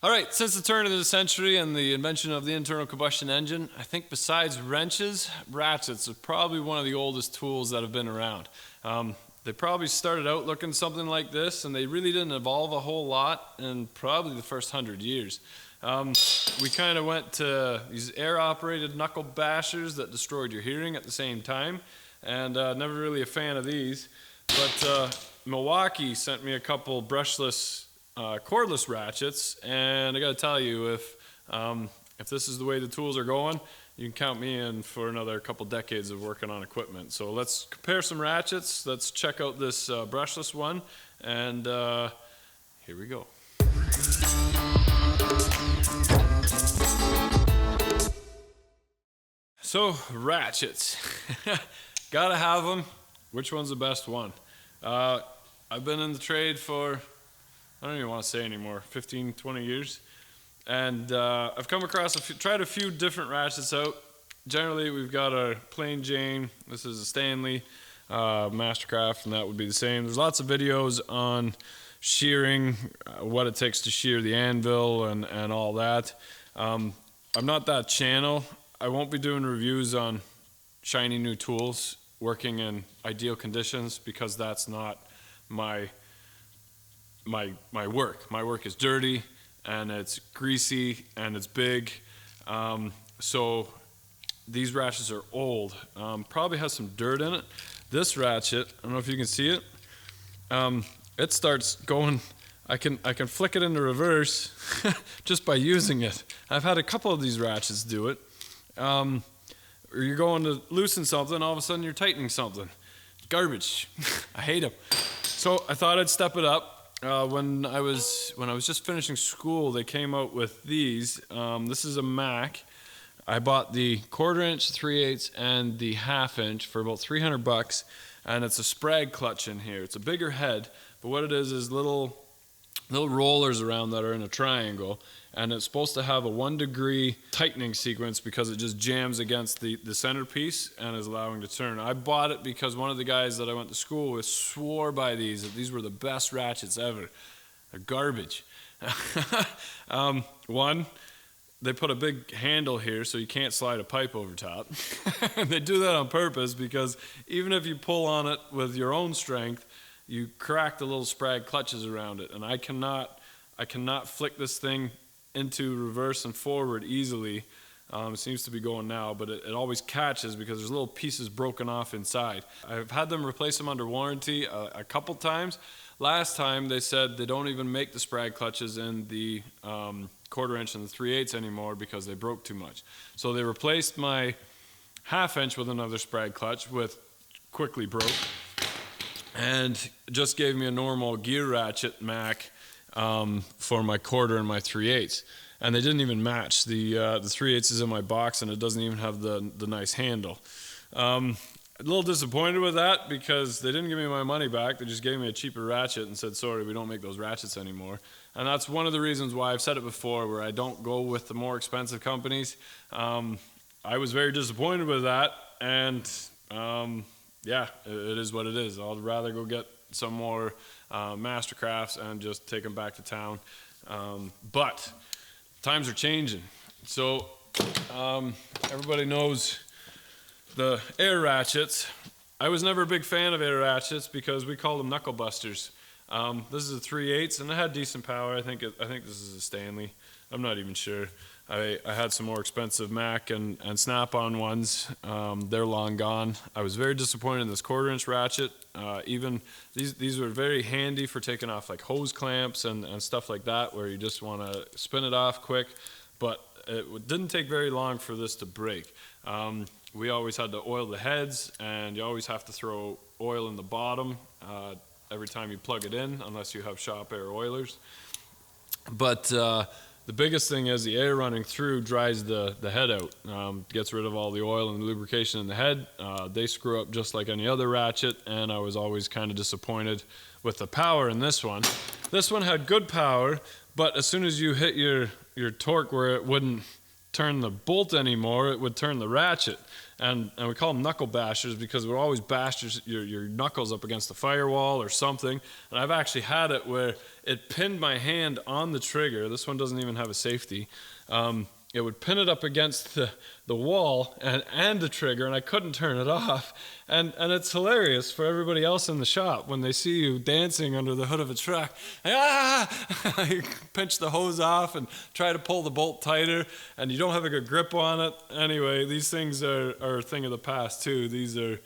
All right, since the turn of the century and the invention of the internal combustion engine, I think besides wrenches, ratchets are probably one of the oldest tools that have been around. They probably started out looking something like this, and they really didn't evolve a whole lot in probably the first 100 years. We kind of went to these air-operated knuckle bashers that destroyed your hearing at the same time, and never really a fan of these. But Milwaukee sent me a couple brushless, cordless ratchets, and I got to tell you, if this is the way the tools are going, you can count me in for another couple decades of working on equipment. So let's compare some ratchets. Let's check out this brushless one, and here we go. So ratchets, gotta have them. Which one's the best one? I've been in the trade for, I don't even want to say anymore, 15, 20 years. And I've come across, tried a few different ratchets out. Generally, we've got our plain Jane. This is a Stanley Mastercraft, and that would be the same. There's lots of videos on shearing, what it takes to shear the anvil and all that. I'm not that channel. I won't be doing reviews on shiny new tools working in ideal conditions, because that's not my work. My work is dirty, and it's greasy, and it's big. So these ratchets are old. Probably has some dirt in it. This ratchet, I don't know if you can see it. It starts going, I can flick it into reverse just by using it. I've had a couple of these ratchets do it. Or you're going to loosen something, all of a sudden you're tightening something. Garbage. I hate them. So I thought I'd step it up. When I was just finishing school, they came out with these. This is a Mac. I bought the 1/4 inch, 3/8, and the 1/2 inch for about $300, and it's a Sprag clutch in here. It's a bigger head, but what it is little rollers around that are in a triangle, and it's supposed to have a 1 degree tightening sequence because it just jams against the centerpiece and is allowing to turn. I bought it because one of the guys that I went to school with swore by these, that these were the best ratchets ever. They're garbage. One, they put a big handle here so you can't slide a pipe over top. And they do that on purpose, because even if you pull on it with your own strength, you crack the little Sprag clutches around it, and I cannot flick this thing into reverse and forward easily. It seems to be going now, but it always catches because there's little pieces broken off inside. I've had them replace them under warranty a couple times. Last time they said they don't even make the Sprag clutches in the 1/4 inch and the 3/8 anymore because they broke too much. So they replaced my 1/2 inch with another Sprag clutch, with quickly broke, and just gave me a normal gear ratchet Mac for my 1/4 and my 3/8, and they didn't even match. The 3/8 is in my box, and it doesn't even have the nice handle. A little disappointed with that, because they didn't give me my money back. They just gave me a cheaper ratchet and said, sorry, we don't make those ratchets anymore. And that's one of the reasons why I've said it before, where I don't go with the more expensive companies. I was very disappointed with that, and yeah, it is what it is. I'd rather go get some more Mastercrafts and just take them back to town. But times are changing. So everybody knows the air ratchets. I was never a big fan of air ratchets because we call them knuckle busters. This is a 3/8, and it had decent power. I think this is a Stanley. I'm not even sure. I had some more expensive Mac and Snap-on ones. They're long gone. I was very disappointed in this 1/4 inch ratchet. Even these were very handy for taking off like hose clamps and stuff like that, where you just want to spin it off quick. But it didn't take very long for this to break. We always had to oil the heads, and you always have to throw oil in the bottom every time you plug it in, unless you have shop air oilers. But the biggest thing is the air running through dries the head out, gets rid of all the oil and the lubrication in the head. They screw up just like any other ratchet, and I was always kind of disappointed with the power in this one. This one had good power, but as soon as you hit your torque where it wouldn't turn the bolt anymore, it would turn the ratchet. And we call them knuckle bashers because it would always bash your knuckles up against the firewall or something. And I've actually had it where it pinned my hand on the trigger. This one doesn't even have a safety. It would pin it up against the wall and the trigger, and I couldn't turn it off. And it's hilarious for everybody else in the shop when they see you dancing under the hood of a truck. You pinch the hose off and try to pull the bolt tighter, and you don't have a good grip on it. Anyway, these things are a thing of the past too. These are,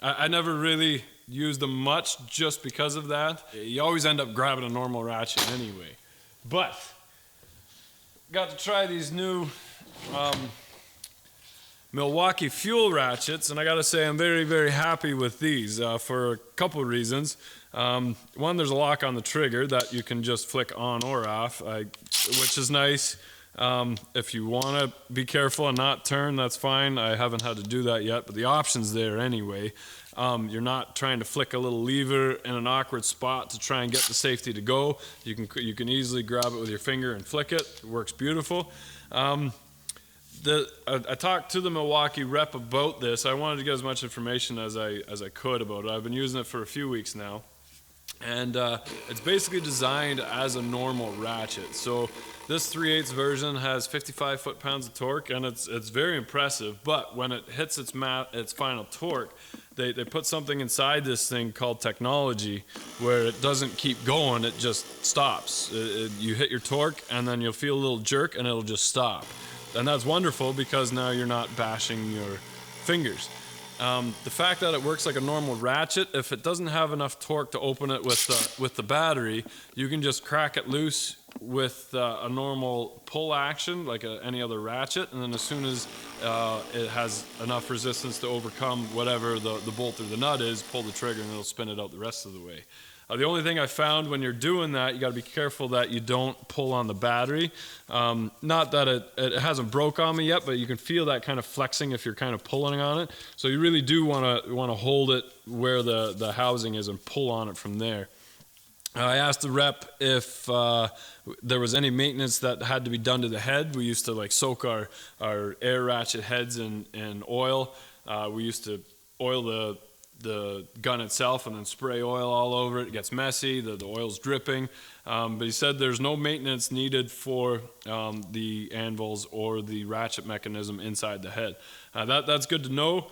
I never really used them much just because of that. You always end up grabbing a normal ratchet anyway. But got to try these new Milwaukee fuel ratchets, and I gotta say I'm very, very happy with these for a couple of reasons. One, there's a lock on the trigger that you can just flick on or off, which is nice. If you want to be careful and not turn, that's fine. I haven't had to do that yet, but the option's there anyway. You're not trying to flick a little lever in an awkward spot to try and get the safety to go. You can easily grab it with your finger and flick it. It works beautiful. I talked to the Milwaukee rep about this. I wanted to get as much information as I could about it. I've been using it for a few weeks now, and it's basically designed as a normal ratchet. So this 3/8 version has 55 foot-pounds of torque, and it's very impressive. But when it hits its final torque, they put something inside this thing called technology where it doesn't keep going, it just stops. You hit your torque, and then you'll feel a little jerk, and it'll just stop. And that's wonderful because now you're not bashing your fingers. The fact that it works like a normal ratchet, if it doesn't have enough torque to open it with the battery, you can just crack it loose with a normal pull action like any other ratchet, and then as soon as it has enough resistance to overcome whatever the bolt or the nut is, pull the trigger and it'll spin it out the rest of the way. The only thing I found when you're doing that, you got to be careful that you don't pull on the battery. Not that it hasn't broke on me yet, but you can feel that kind of flexing if you're kind of pulling on it. So you really do want to hold it where the housing is and pull on it from there. I asked the rep if there was any maintenance that had to be done to the head. We used to like soak our air ratchet heads in oil. We used to oil the gun itself and then spray oil all over it. It gets messy, the oil's dripping. But he said there's no maintenance needed for the anvils or the ratchet mechanism inside the head. That's good to know.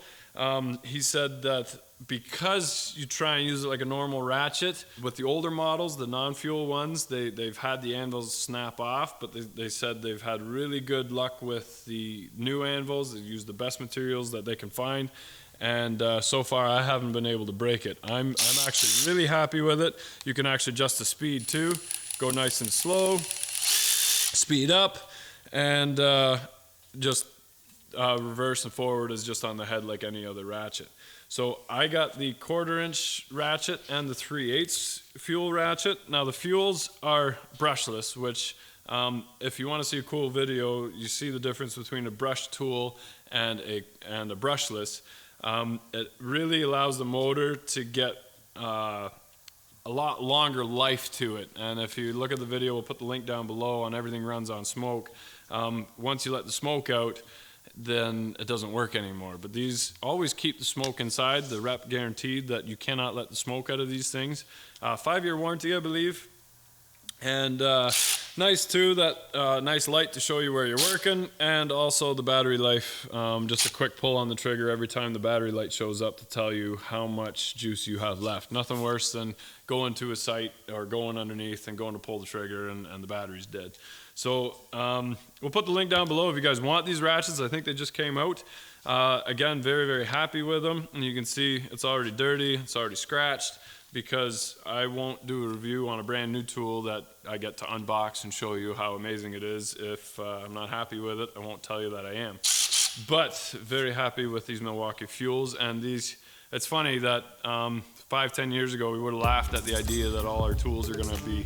He said that because you try and use it like a normal ratchet, with the older models, the non-fuel ones, they've had the anvils snap off, but they said they've had really good luck with the new anvils. They've used the best materials that they can find, and so far I haven't been able to break it. I'm actually really happy with it. You can actually adjust the speed too. Go nice and slow, speed up, and just reverse and forward is just on the head like any other ratchet. So I got the 1/4-inch ratchet and the 3/8 fuel ratchet. Now the fuels are brushless, which if you want to see a cool video, you see the difference between a brush tool and a brushless. It really allows the motor to get a lot longer life to it. And if you look at the video, we'll put the link down below on everything runs on smoke. Once you let the smoke out, then it doesn't work anymore. But these always keep the smoke inside. The rep guaranteed that you cannot let the smoke out of these things. 5-year warranty, I believe. And nice too, that nice light to show you where you're working, and also the battery life. Just a quick pull on the trigger every time the battery light shows up to tell you how much juice you have left. Nothing worse than going to a site or going underneath and going to pull the trigger and the battery's dead. So we'll put the link down below if you guys want these ratchets. I think they just came out. Again, very, very happy with them. And you can see it's already dirty, it's already scratched, because I won't do a review on a brand new tool that I get to unbox and show you how amazing it is. If I'm not happy with it, I won't tell you that I am. But very happy with these Milwaukee fuels. And these, it's funny that 5-10 years ago we would have laughed at the idea that all our tools are going to be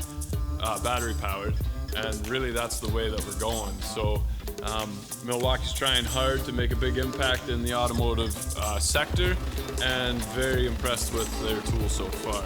battery powered, and really that's the way that we're going. So Milwaukee's trying hard to make a big impact in the automotive sector, and very impressed with their tools so far.